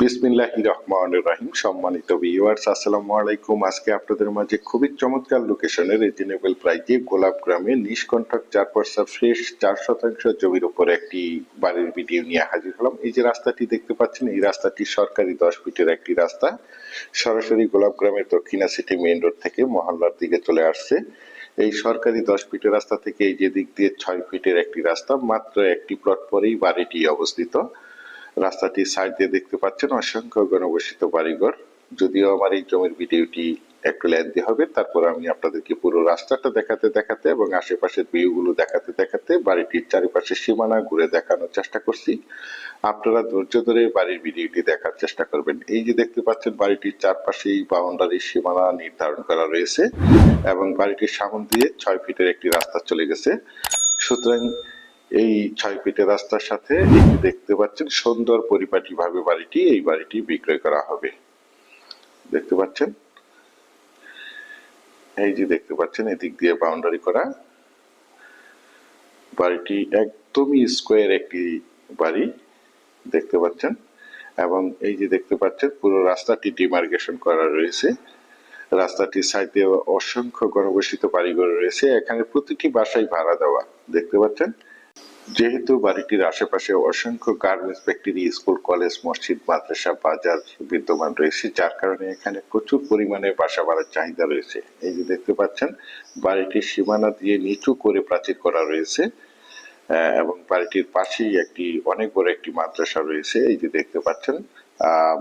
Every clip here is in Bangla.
বিসমিল্লাহির রহমানির রহিম। সম্মানিত ভিউয়ার্স, আসসালামু আলাইকুম। আজকে আপনাদের মাঝে খুবই চমৎকার লোকেশনে রিজনেবল প্রাইজে গোলাপ গ্রামে নিষ্কণ্টক 4 ফ্রেশ 4% জমির উপরে একটি বাড়ির ভিডিও নিয়ে হাজির হলাম। এই যে রাস্তাটি দেখতে পাচ্ছেন, এই রাস্তাটি সরকারি 10 ফিটের একটি রাস্তা, সরাসরি গোলাপ গ্রামের দক্ষিণা সিটি মেইন রোড থেকে মহল্লার দিকে চলে আসছে। এই সরকারি 10 ফিটের রাস্তা থেকে এই যে দিক দিয়ে 6 ফিটের একটি রাস্তা, মাত্র একটি প্লট পরেই বাড়িটি অবস্থিত। রাস্তাটির সাইড দিয়ে দেখতে পাচ্ছেন অসংখ্য ঘনবসতিত বাড়িঘর। যদিও আমার এই জমির ভিডিওটি একটু লেন্থি হবে, তারপর আমি আপনাদেরকে পুরো রাস্তাটা দেখাতে দেখাতে এবং আশেপাশের ভিউ গুলো দেখাতে দেখাতে বাড়িটির চারিপাশে সীমানা ঘুরে দেখানোর চেষ্টা করছি। আপনারা ধৈর্য ধরে বাড়ির ভিডিওটি দেখার চেষ্টা করবেন। এই যে দেখতে পাচ্ছেন বাড়িটির চারপাশেই বাউন্ডারি সীমানা নির্ধারণ করা রয়েছে এবং বাড়িটির সামনে দিয়ে 6 ফিটের একটি রাস্তা চলে গেছে। সুতরাং এই 6 ফিটের রাস্তার সাথে দেখতে পাচ্ছেন সুন্দর পরিপাটি ভাবে এই বাড়িটি বিক্রয় করা হবে। দেখতে পাচ্ছেন, এই যে দেখতে পাচ্ছেন এদিক দিয়ে বাউন্ডারি করা বাড়িটি একদমই স্কোয়ার একটি বাড়ি দেখতে পাচ্ছেন। এবং এই যে দেখতে পাচ্ছেন পুরো রাস্তাটি ডিমার্কেশন করা রয়েছে। রাস্তাটির সাইডে অসংখ্য ঘনবসতিত বাড়িঘর রয়েছে। এখানে প্রতিটি বাসায় ভাড়া দেওয়া দেখতে পাচ্ছেন। যেহেতু বাড়িটির আশেপাশে অসংখ্য গার্মেন্টস ফ্যাক্টরি, স্কুল, কলেজ, মসজিদ, মাদ্রাসা, বাজার বিদ্যমান রয়েছে, যার কারণে এখানে প্রচুর পরিমাণে বাসা বাড়ার চাহিদা রয়েছে। এই যে দেখতে পাচ্ছেন বাড়িটির সীমানা দিয়ে নিচু করে প্রাচীর করা রয়েছে এবং বাড়িটির পাশেই অনেক বড় একটি মাদ্রাসা রয়েছে। এই যে দেখতে পাচ্ছেন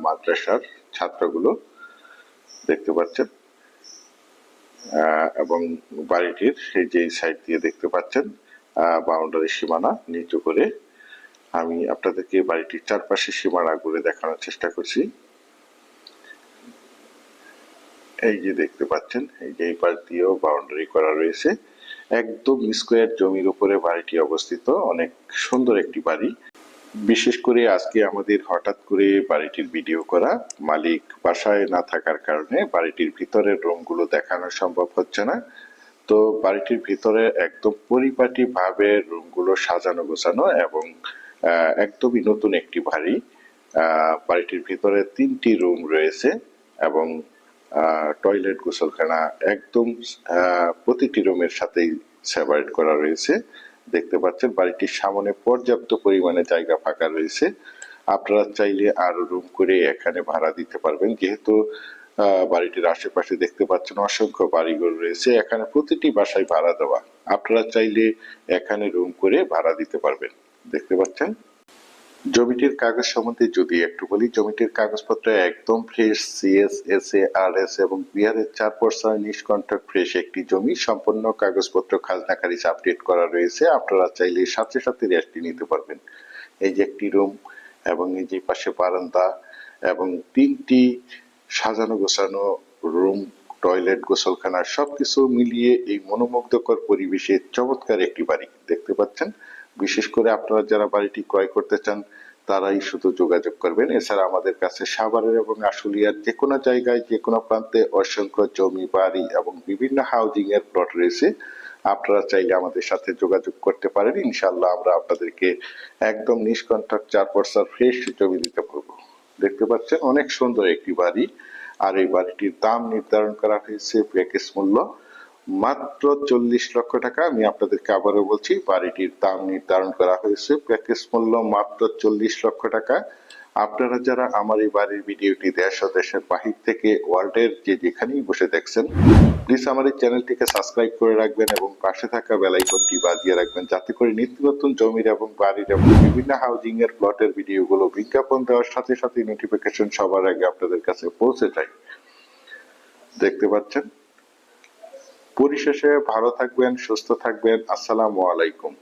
মাদ্রাসার ছাত্রগুলো দেখতে পাচ্ছেন এবং বাড়িটির এই যে সাইড দিয়ে দেখতে পাচ্ছেন বাউন্ডারি সীমানা নিচু করে আমি আপনাদেরকে বাড়িটির চারপাশে সীমানা ঘুরে দেখানোর চেষ্টা করছি। এই যে দেখতে পাচ্ছেন এই যে এই পাশ দিয়েও বাউন্ডারি করা রয়েছে। একদম স্কোয়ার জমির উপরে বাড়িটি অবস্থিত। অনেক সুন্দর একটি বাড়ি। বিশেষ করে আজকে আমাদের হঠাৎ করে বাড়িটির ভিডিও করা, মালিক বাসায় না থাকার কারণে বাড়িটির ভিতরের রুমগুলো দেখানো সম্ভব হচ্ছে না। তো বাড়িটির ভিতরে একদম পরিপাটি ভাবে রুমগুলো সাজানো গোছানো এবং একদমই নতুন একটি বাড়ি। বাড়িটির ভিতরে 3টি রুম রয়েছে এবং টয়লেট, গোসলখানা একদম প্রতিটি রুমের সাথেই সেপারেট করা রয়েছে। দেখতে পাচ্ছেন বাড়িটির সামনে পর্যাপ্ত পরিমাণে জায়গা ফাঁকা রয়েছে। আপনারা চাইলে আরো রুম করে এখানে ভাড়া দিতে পারবেন। যেহেতু বাড়িটির আশেপাশে দেখতে পাচ্ছেন অসংখ্য বাড়িঘর রয়েছে, এখানে প্রতিটি বাসায় ভাড়া দেওয়া। আপনারা চাইলে এখানে রুম করে ভাড়া দিতে পারবেন। দেখতে পাচ্ছেন জমিটির কাগজ সম্বন্ধে যদি একটু বলি, জমিটির কাগজপত্র একদম ফ্রেশ, সিএস, এসএ, আরএস এবং বিহারের 4% নিষ্কণ্টক ফ্রেশ একটি জমি। সম্পূর্ণ কাগজপত্র খাজনা খারিজ আপডেট করা রয়েছে। আপনারা চাইলে সাথে সাথে রেস্টটি নিতে পারবেন। এই যে একটি রুম এবং এই যে পাশে বারান্দা এবং 3টি সাজানো গোছানো রুম, টয়লেট, গোসলখানা সবকিছু মিলিয়ে এই মনোমুগ্ধকর পরিবেশে চমৎকার একটি বাড়ি দেখতে পাচ্ছেন। বিশেষ করে আপনারা যারা বাড়িটি ক্রয় করতে চান তারাই শুধু যোগাযোগ করবেন। এছাড়া আমাদের কাছে সাভারের এবং আশুলিয়ার যে কোনো জায়গায় যে কোনো প্রান্তে অসংখ্য জমি, বাড়ি এবং বিভিন্ন হাউজিং এর প্লট রয়েছে। আপনারা চাইলে আমাদের সাথে যোগাযোগ করতে পারেন। ইনশাআল্লাহ আমরা আপনাদেরকে একদম নিষ্কণ্টক 4% ফ্রেশ জমি দিতে পারবো। দেখতে পাচ্ছেন অনেক সুন্দর একটি বাড়ি। আর এই বাড়িটির দাম নির্ধারণ করা হয়েছে প্যাকেজ মূল্য মাত্র 40 লক্ষ টাকা। আমি আপনাদেরকে আবারও বলছি, বাড়িটির দাম নির্ধারণ করা হয়েছে প্যাকেজ মূল্য মাত্র 40 লক্ষ টাকা। আপনারা যারা আমার এই বাড়ির ভিডিওটি দেশ ও দেশের বাহির থেকে ওয়ার্ল্ডের যেখানেই বসে দেখছেন, প্লিজ আমার এই চ্যানেলটিকে সাবস্ক্রাইব করে রাখবেন এবং পাশে থাকা বেল আইকনটি বাজিয়ে রাখবেন, যাতে করে নিত্য নতুন জমির এবং বাড়ির এবং বিভিন্ন হাউজিং এর প্লটের ভিডিওগুলো বিজ্ঞাপন দেওয়ার সাথে সাথে নোটিফিকেশন সবার আগে আপনাদের কাছে পৌঁছে যায়। দেখতে পাচ্ছেন। পরিশেষে ভালো থাকবেন, সুস্থ থাকবেন। আসসালামু আলাইকুম।